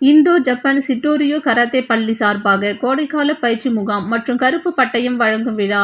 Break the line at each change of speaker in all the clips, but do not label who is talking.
இந்தோ Japan சிட்டோரியோ karate பள்ளி சார்பாக கோடைக்கால பயிற்சி முகாம் மற்றும் கருப்பு பட்டயம் வழங்கும் விழா.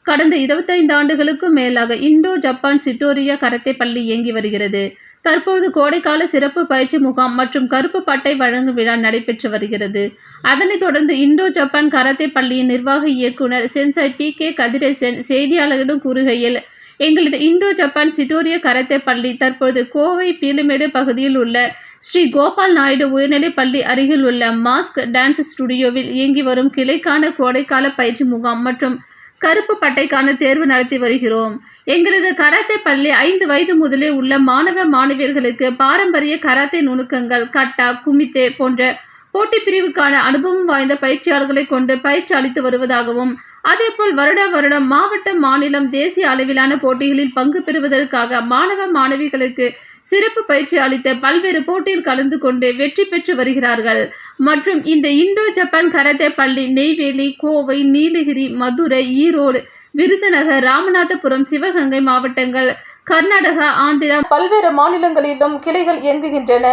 கடந்த 25 ஆண்டுகளுக்கும் மேலாக இந்தோ ஜப்பான் சிட்டோரியோ கராத்தே பள்ளி இயங்கி வருகிறது. தற்போது கோடைக்கால சிறப்பு பயிற்சி முகாம் மற்றும் கருப்பு பட்டை வழங்கும் விழா நடைபெற்று வருகிறது. அதனைத் தொடர்ந்து இந்தோ ஜப்பான் கராத்தே பள்ளியின் நிர்வாக இயக்குனர் சென்சாய் பி.கே. கதிரேசன் செய்தியாளர்களிடம் கூறுகையில், எங்களது இந்தோ ஜப்பான் சிட்டோரியோ கராத்தே பள்ளி தற்போது கோவை பீலமேடு பகுதியில் உள்ள ஸ்ரீ கோபால் நாயுடு உயர்நிலைப் பள்ளி அருகில் உள்ள மாஸ்க் டான்ஸ் ஸ்டுடியோவில் இயங்கி வரும் கிளைக்கான கோடைக்கால பயிற்சி முகாம் மற்றும் கருப்பு பட்டைக்கான தேர்வு நடத்தி வருகிறோம். எங்களது கராத்தே பள்ளி 5 வயது முதலே உள்ள மாணவ மாணவியர்களுக்கு பாரம்பரிய கராத்தே நுணுக்கங்கள், கட்டா, குமித்தே போன்ற போட்டி பிரிவுக்கான அனுபவம் வாய்ந்த பயிற்சியாளர்களை கொண்டு பயிற்சி அளித்து வருவதாகவும், அதேபோல் வருடம் மாவட்ட, மாநிலம், தேசிய அளவிலான போட்டிகளில் பங்கு பெறுவதற்காக மாணவ மாணவிகளுக்கு சிறப்பு பயிற்சி அளித்த பல்வேறு போட்டியில் கலந்து கொண்டு வெற்றி பெற்று வருகிறார்கள். மற்றும் இந்த இந்தோ ஜப்பான் கராத்தே பள்ளி நெய்வேலி, கோவை, நீலகிரி, மதுரை, ஈரோடு, விருதுநகர், ராமநாதபுரம், சிவகங்கை மாவட்டங்கள், கர்நாடகா, ஆந்திரா பல்வேறு மாநிலங்களிலும் கிளைகள் இயங்குகின்றன.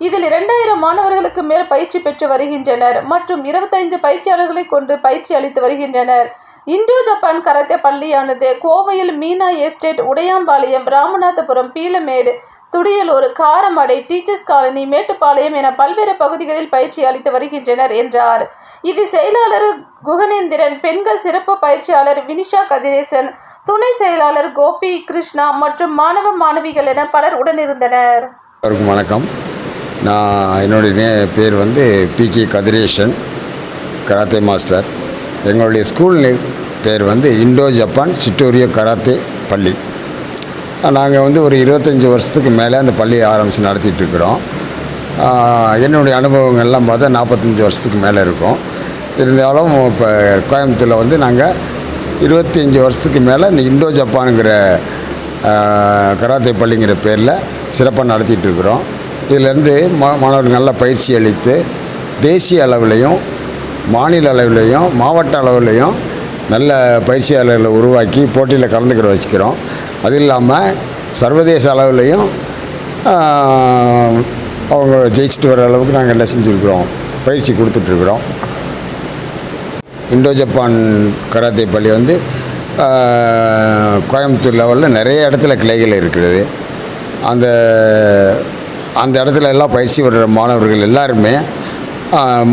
இதில் 2000 மாணவர்களுக்கு மேல் பயிற்சி பெற்று வருகின்றனர் மற்றும் 25 பயிற்சியாளர்களை கொண்டு பயிற்சி அளித்து வருகின்றனர். இந்தோ ஜப்பான் கராத்தே பள்ளியானது கோவையில் Meena estate, Udayampalayam, Ramanathapuram, Peelamedu, Thudiyalur, Karamadai, teachers colony, Mettupalayam என பல்வேறு பகுதிகளில் பயிற்சி அளித்து வருகின்றனர் என்றார். இது செயலாளர் குகனேந்திரன், பெண்கள் சிறப்பு பயிற்சியாளர் வினிஷா கதிரேசன், துணை செயலாளர் கோபி கிருஷ்ணா மற்றும் மாணவ மாணவிகள் என பலர் உடனிருந்தனர்.
வணக்கம். என்னுடைய பேர் பி.கே. Kathiresan, karate master. எங்களுடைய ஸ்கூல் பேர் இந்தோ ஜப்பான் சிட்டோரியோ கராத்தே பள்ளி. நாங்கள் ஒரு 25 வருஷத்துக்கு மேலே அந்த பள்ளியை ஆரம்பித்து நடத்திட்டுருக்குறோம். என்னுடைய அனுபவங்கள்லாம் பார்த்தா 45 வருஷத்துக்கு மேலே இருக்கும். இருந்தாலும் இப்போ கோயம்புத்தூரில் நாங்கள் 25 வருஷத்துக்கு மேலே இந்த இந்தோ ஜப்பானுங்கிற கராத்தே பள்ளிங்கிற பேரில் சிறப்பாக நடத்திட்டுருக்குறோம். இதிலேருந்து மாணவர்கள் நல்ல பயிற்சி அளித்து தேசிய அளவுலேயும், மாநில அளவுலேயும், மாவட்ட அளவுலேயும் நல்ல பயிற்சியாளர்களை உருவாக்கி போட்டியில் கலந்துக்கிற வச்சுக்கிறோம். அது இல்லாமல் சர்வதேச அளவுலேயும் அவங்க ஜெயிச்சுட்டு வர அளவுக்கு நாங்கள் என்ன செஞ்சுருக்குறோம், பயிற்சி கொடுத்துட்ருக்குறோம். இந்தோ ஜப்பான் கராத்தே பள்ளி கோயம்புத்தூர் லெவலில் நிறைய இடத்துல கிளைகள் இருக்கிறது. அந்த இடத்துல எல்லாம் பயிற்சி வர்ற மாணவர்கள் எல்லாருமே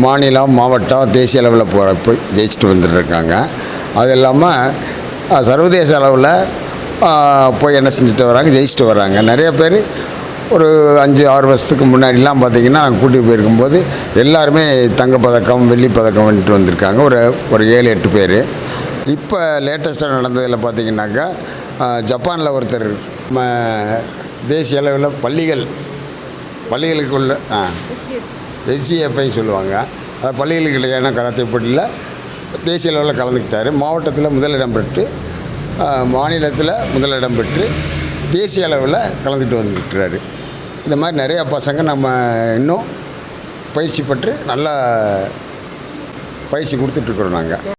மாநிலம், மாவட்டம், தேசிய அளவில் போய் ஜெயிச்சுட்டு வந்துட்டுருக்காங்க. அது இல்லாமல் சர்வதேச அளவில் போய் என்ன செஞ்சுட்டு வராங்க, ஜெயிச்சுட்டு வராங்க. நிறைய பேர் ஒரு 5-6 வருஷத்துக்கு முன்னாடிலாம் பார்த்திங்கன்னா நாங்கள் கூட்டிகிட்டு போயிருக்கும்போது எல்லாருமே தங்கப்பதக்கம், வெள்ளிப்பதக்கம் வந்துட்டு வந்திருக்காங்க. ஒரு 7-8 பேர். இப்போ லேட்டஸ்ட்டாக நடந்ததில் பார்த்திங்கனாக்கா ஜப்பானில் ஒருத்தர் தேசிய அளவில் பள்ளிகளுக்குள்ள SGFI சொல்லுவாங்க. அது பள்ளிகளுக்கு இடையான கராத்தே போட்டியில் தேசிய அளவில் கலந்துக்கிட்டார். மாவட்டத்தில் முதலிடம் பெற்று, மாநிலத்தில் முதலிடம் பெற்று, தேசிய அளவில் கலந்துக்கிட்டு வந்துருக்கிறாரு. இந்த மாதிரி நிறையா பசங்க நம்ம இன்னும் பயிற்சி பெற்று நல்லா பயிற்சி கொடுத்துட்ருக்குறோம் நாங்கள்.